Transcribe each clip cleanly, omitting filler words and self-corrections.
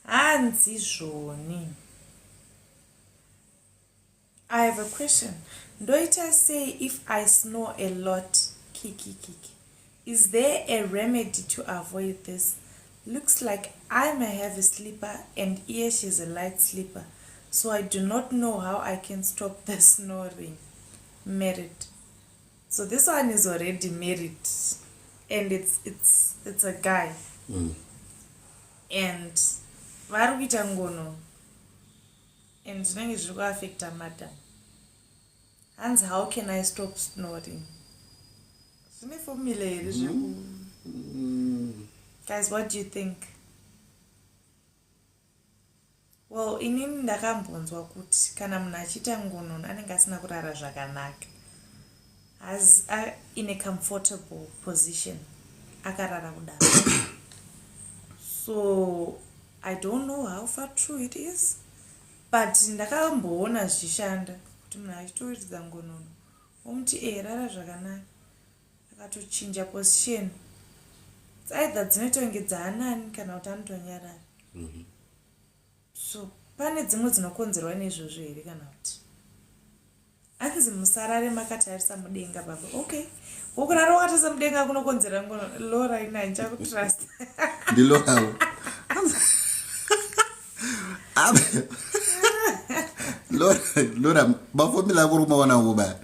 Hanzi Joni. I have a question. Doita say if I snore a lot, kiki. Is there a remedy to avoid this? Looks like I'm a heavy sleeper and here she's a light sleeper. So I do not know how I can stop the snoring. Married. So this one is already married. And it's a guy. And varikuita ngono. And zvinenge zviri kuaffecta madam. Hands, how can I stop snoring? Zvine formula here zveku. Guys, what do you think? Well, inini ndakambonzwa kuti kana munhu achiita ngono anenge asina kurara zvakanaka. As in a comfortable position. Akarara kudaro. So, I don't know how far true it is. But ndakamboona zvichishanda kuti munhu achitoridza ngono omuti rara zvakanaka akatochinja position. It's either dzinoitonge dzaanani kana kuti anotonyarara. So pane dzimwe dzinokonzerwa neizvozvo here kana kuti anzi musarare makatarisa mudenga baba. Okay, wokurara wakatarisa mudenga kunokonzera ngono. Lora ina ndichakutrust. Ndilorawo. Lora bafomila kuruma wana kuba.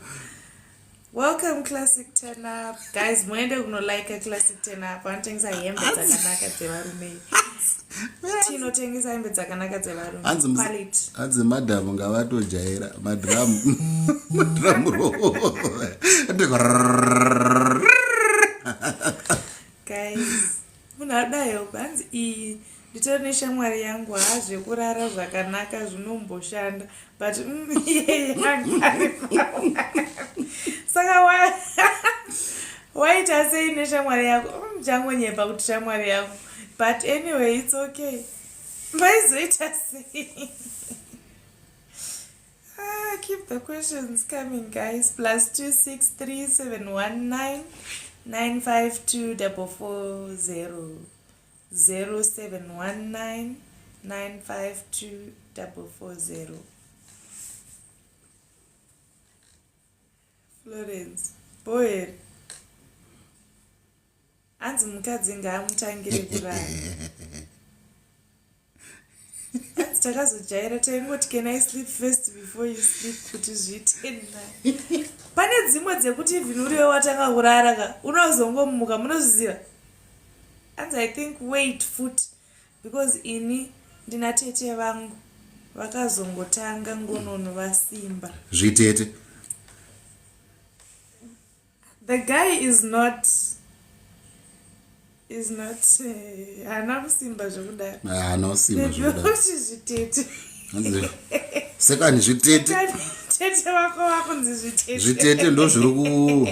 Welcome Classic 10 Up. Guys, mwende kunolike Classic 10 Up. Vanotengesa hembe dzakanaka dzevarume. Tinotengesa hembe dzakanaka dzevarume. Quality. Hanzi madam ngavatojaira madrum. Madrum roll. Guys, munadayo hanzi nditori neshamwari yangu hazvekurara zvakanaka zvinomboshanda but saka waita sei neshamwari yako muchangonyepa kuti shamwari yako but anyway it's okay maizoita sei. Keep the questions coming guys. +263 719 952 440 0719 952 440. Florence boy hanzi mukadzi ngaamutangire kurara. Hanzi takazojaira taingoti can I sleep first before you sleep kuti zviitenda. Pane dzimwe dzekuti even uriwe watanga kurara ka unozongomuka munozviziva. And I think wait foot because ini ndina tete vangu vakazongotanga ngonono vasimba. Zvitete. The guy is not hana kusimba zvekudaro. Hana kusimba zvekudaro. Zvitete. Sekani zvitete. Tete wako wakunzi zvitete. Zvitete ndo zviri ku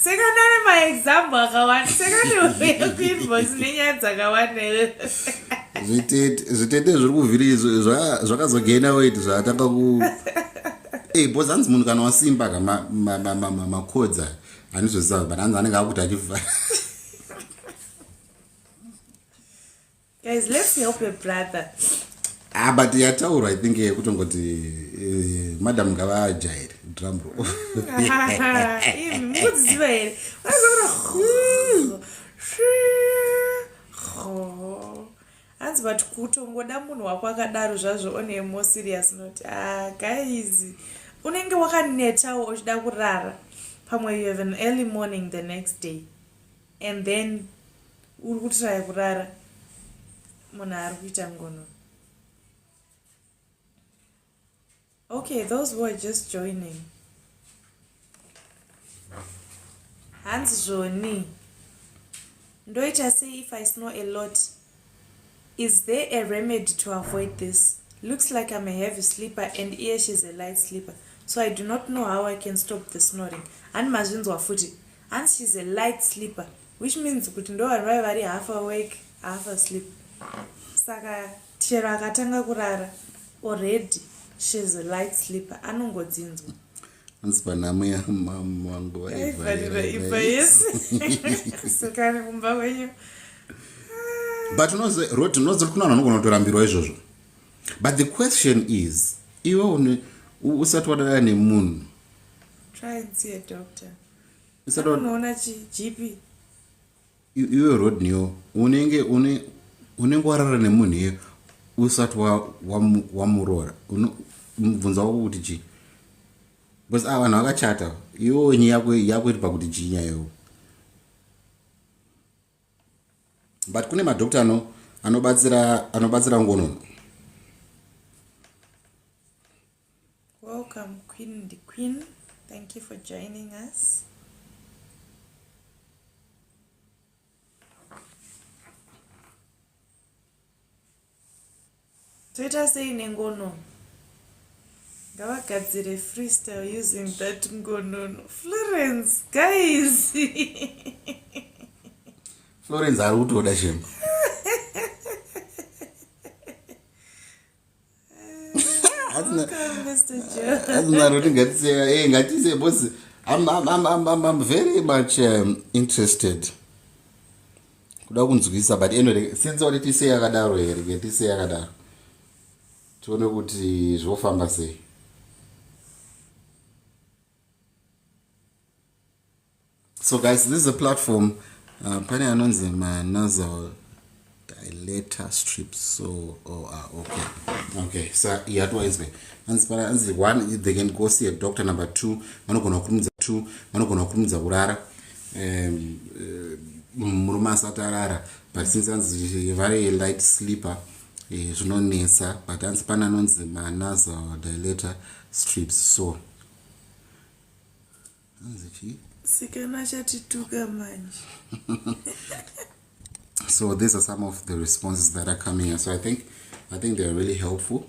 sekandane maexample akawanda sekandi kuinbox nenyaya dzakawanda. Zvitete zviri kuvhiri zvakazogena weight zvatanga ku boss hanzi munhu kana wasimba ka makodza anizvoziva but hanzi anenge akuti achifa. Guys, let's help a brother. But yataura I think kutongoti madam ngavajaire drum roll. Mudziva here. Hanzi but kutongoda munhu wako akadaro zvazvo on a more serious note. Guys, unenge wakanetawo uchida kurara. Pamwe you have an early morning the next day. And then uri kutraya kurara. Munhu ari kuita ngono. Okay, those who are just joining. Hans Joni. Ndoita say if I snore a lot, is there a remedy to avoid this? Looks like I'm a heavy sleeper and here she's a light sleeper. So I do not know how I can stop the snoring. And mazvinzwa futi. And she's a light sleeper. Which means kuti ndo vanhu vai vari half awake, half asleep. Saka chero akatanga kurara already. She's a light sleeper. Anongodzinzwa. Hanzi panamo yamangu vaivharira ipa yese. Sekani kumba kwenyu. but unozoti kuna vanhu vanogona kutorambirwa izvozvo. But the question is, iwe usati wadada nemunhu, try and see a doctor. usati wa- Unoona GP. iwe Rodney unenge warara nemunhu iye usati wamuroora, mubvunza wako kuti chii? Because vanhu vakachata, iwe nyaya yako iri pakuti chii nyaya iwo. But kune madokta anobatsira ngonono. Welcome, Queen the Queen. Thank you for joining us. Toita sei nengonono. Ngavagadzire freestyle using that ngonono. Florence, guys. Florence ari kutoda shemu. Welcome, Mr. Joe. Hazina roti ngatise bosi. I'm very much interested. Kuda kunzwisa, but anyway, since wati tise yakadaro here, ngetise yakadaro. Tione kuti zvofamba sei. So guys, this is a platform. Pane anonzi nasal dilator strips. So, okay. So yatwaizwe. Anzi one, they can go see a doctor. Number two, vanogona kurumidza kurara. Murume asati arara. But since anzi very light sleeper, zvinonetsa. But anzi pane anonzi nasal dilator strips. So anzi chii? Sikana chatituka manje. So these are some of the responses that are coming in. So I think they're really helpful.